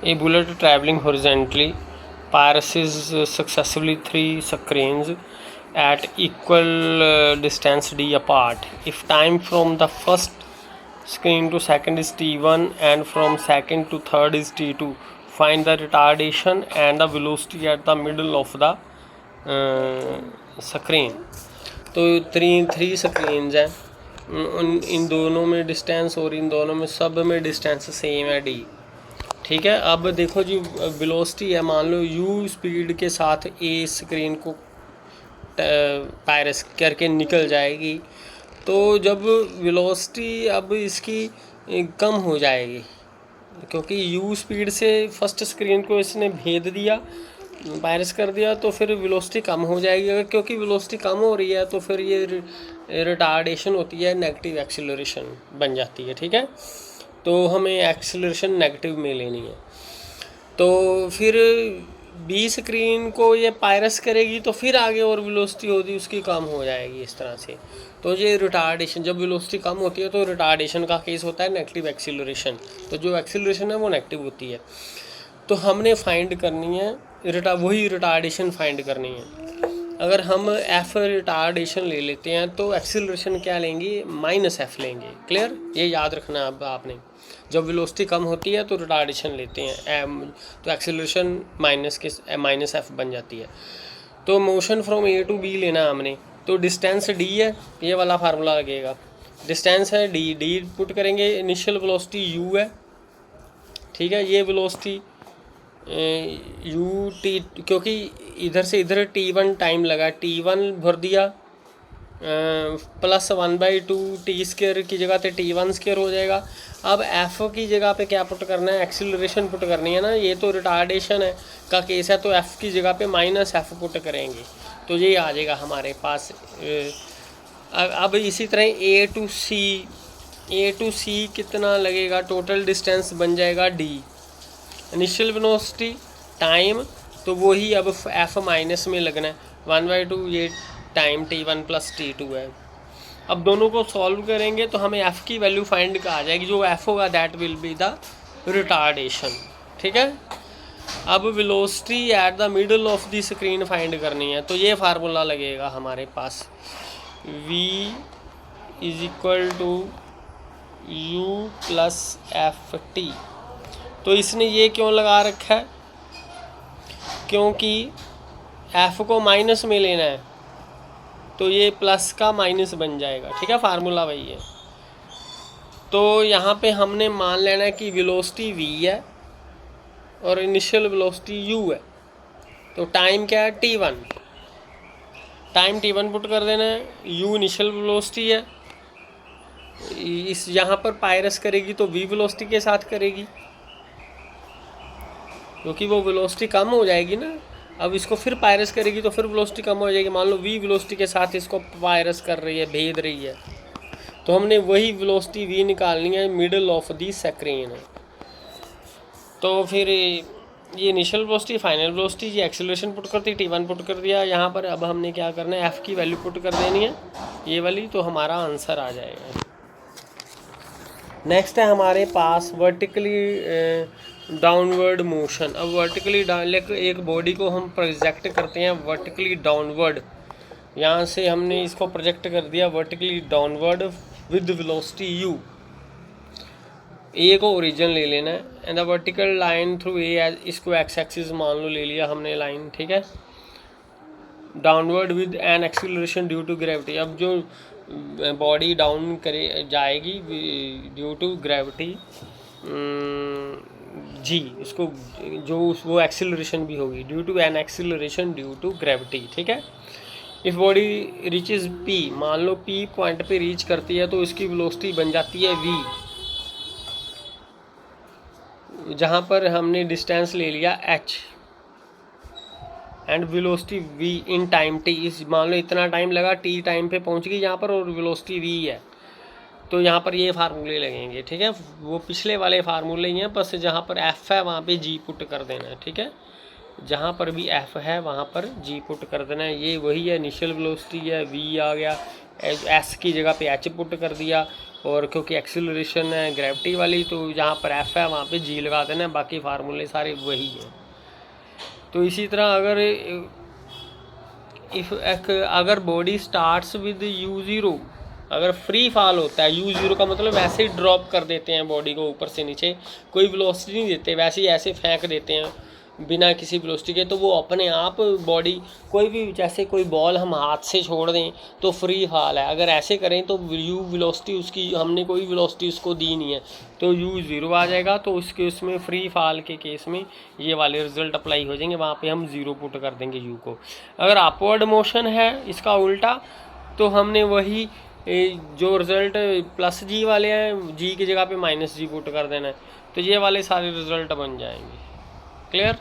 A bullet traveling horizontally passes successively three screens at equal distance d apart. If time from the first screen to second is t1 and from second to third is t2, find the retardation and the velocity at the middle of the screen. तो three screens हैं, इन दोनों में distance और इन दोनों में सब में distance same है डी। ठीक है, अब देखो जी वेलोसिटी है, मान लो u स्पीड के साथ ए स्क्रीन को पायरस करके निकल जाएगी, तो जब वेलोसिटी अब इसकी कम हो जाएगी, क्योंकि u स्पीड से फर्स्ट स्क्रीन को इसने भेद दिया, वायरस कर दिया, तो फिर वेलोसिटी कम हो जाएगी। अगर क्योंकि वेलोसिटी कम हो रही है तो फिर ये रिटार्डेशन होती है, नेगेटिव एक्सीलरेशन बन जाती है। ठीक है, तो हमें एक्सीलरेशन नेगेटिव में लेनी है। तो फिर बी स्क्रीन को ये पायरस करेगी तो फिर आगे और वेलोसिटी होगी उसकी कम हो जाएगी इस तरह से। तो ये रिटार्डेशन, जब वेलोसिटी कम होती है तो रिटार्डेशन का केस होता है नेगेटिव एक्सीलरेशन। तो जो एक्सीलरेशन है वो नेगेटिव होती है। तो हमने फाइंड करनी है वही रिटार्डेशन फाइंड करनी है। अगर हम एफ रिटार्डेशन ले लेते हैं तो एक्सीलरेशन क्या लेंगे, माइनस एफ लेंगे। क्लियर, ये याद रखना अब आपने। जब वेलोसिटी कम होती है तो रिटार्डेशन लेते हैं, तो एक्सीलरेशन माइनस एफ बन जाती है। तो motion from A to B लेना हमने, तो डिस्टेंस डी है, ये वाला फार्मूला लगेगा। डिस्टेंस है डी पुट करेंगे, इनिशियल वेलोसिटी यू है। ठीक है, ये वेलोसिटी यू टी, क्योंकि इधर से इधर t1 टाइम लगा, t1 भर दिया प्लस 1/2 टी स्क्वायर की जगह पे t1 स्क्वायर हो जाएगा। अब एफ की जगह पे क्या पुट करना है, एक्सीलरेशन पुट करनी है ना। ये तो रिटार्डेशन है का केस है, तो एफ की जगह पे माइनस एफ पुट करेंगे, तो ये आ जाएगा हमारे पास। अब इसी तरह ए टू सी कितना लगेगा, टोटल डिस्टेंस बन जाएगा डी। इनिशियल वेलोसिटी टाइम, तो वही अब एफ माइनस में लगना है, 1/2 ये टाइम t1 प्लस t2 है। अब दोनों को सॉल्व करेंगे तो हमें एफ़ की वैल्यू फाइंड आ जाएगी, जो एफ़ होगा that will be the retardation. ठीक है, अब velocity at the middle of the screen find करनी है, तो ये फार्मूला लगेगा हमारे पास, v is equal to u plus F T. तो इसने ये क्यों लगा रखा है, क्योंकि एफ को माइनस में लेना है, तो ये प्लस का माइनस बन जाएगा। ठीक है, फार्मूला वही है। तो यहाँ पे हमने मान लेना है कि वेलोसिटी v है और इनिशियल वेलोसिटी u है। तो टाइम क्या है, t1, टाइम t1 पुट कर देना है, u इनिशियल वेलोसिटी है। इस यहाँ पर पायरस करेगी तो v वेलोसिटी के साथ करेगी, क्योंकि वो वेलोसिटी कम हो जाएगी ना। अब इसको फिर पायरस करेगी तो फिर वेलोसिटी कम हो जाएगी। मान लो v वेलोसिटी के साथ इसको पायरस कर रही है, भेद रही है, तो हमने वही वेलोसिटी v निकालनी है मिडल ऑफ दी स्क्रीन है। तो फिर ये इनिशियल वेलोसिटी, फाइनल वेलोसिटी, ये एक्सीलरेशन पुट करती, t1 पुट कर दिया यहाँ पर। अब हमने क्या करना है, f की वैल्यू पुट कर देनी है ये वाली, तो हमारा आंसर आ जाएगा। नेक्स्ट है हमारे पास वर्टिकली डाउनवर्ड मोशन। अब वर्टिकली एक बॉडी को हम प्रोजेक्ट करते हैं वर्टिकली डाउनवर्ड, यहाँ से हमने इसको प्रोजेक्ट कर दिया vertically downward with velocity u। ए को ओरिजिन ले लेना है, and the vertical line through a, इसको एक्स एक्सिस मान लो ले लिया हमने लाइन। ठीक है, downward with an acceleration due to gravity. अब जो बॉडी डाउन करे जाएगी ड्यू टू ग्रेविटी जी, इसको जो वो एक्सीलरेशन भी होगी due to an acceleration due to gravity. ठीक है, इफ बॉडी रीचेज p, मान लो p पॉइंट पे रीच करती है तो इसकी वेलोसिटी बन जाती है v, जहाँ पर हमने डिस्टेंस ले लिया h and velocity v in time t। इस मान लो इतना टाइम लगा, t टाइम पे पहुँच गई यहाँ पर और वेलोसिटी v है, तो यहाँ पर ये फार्मूले लगेंगे। ठीक है, वो पिछले वाले फार्मूले ही हैं, बस जहाँ पर f है वहाँ पे g पुट कर देना है। ठीक है, जहाँ पर भी f है वहाँ पर g पुट कर देना है। ये वही है, इनिशियल वेलोसिटी है, v आ गया, s की जगह पे h पुट कर दिया, और क्योंकि एक्सीलरेशन है ग्रेविटी वाली, तो जहाँ पर एफ है वहाँ पे जी लगा देना, बाकी फार्मूले सारे वही हैं। तो इसी तरह अगर बॉडी स्टार्ट्स विद u0, अगर फ्री फॉल होता है, u0 का मतलब वैसे ही ड्रॉप कर देते हैं बॉडी को ऊपर से नीचे, कोई वेलोसिटी नहीं देते, वैसे ही ऐसे फेंक देते हैं बिना किसी वेलोसिटी के, तो वो अपने आप बॉडी कोई भी, जैसे कोई बॉल हम हाथ से छोड़ दें तो फ्री फॉल है, अगर ऐसे करें तो u वेलोसिटी उसकी, हमने कोई वेलोसिटी उसको दी नहीं है, तो u0 आ जाएगा। तो उसमें फ्री फॉल के केस में ये वाले रिजल्ट अप्लाई हो जाएंगे, वहाँ पे हम 0 पुट कर देंगे u को। अगर अपवर्ड मोशन है इसका उल्टा, तो हमने वही जो रिज़ल्ट प्लस जी वाले हैं, जी की जगह पे माइनस जी पुट कर देना है, तो ये वाले सारे रिज़ल्ट बन जाएंगे। क्लियर।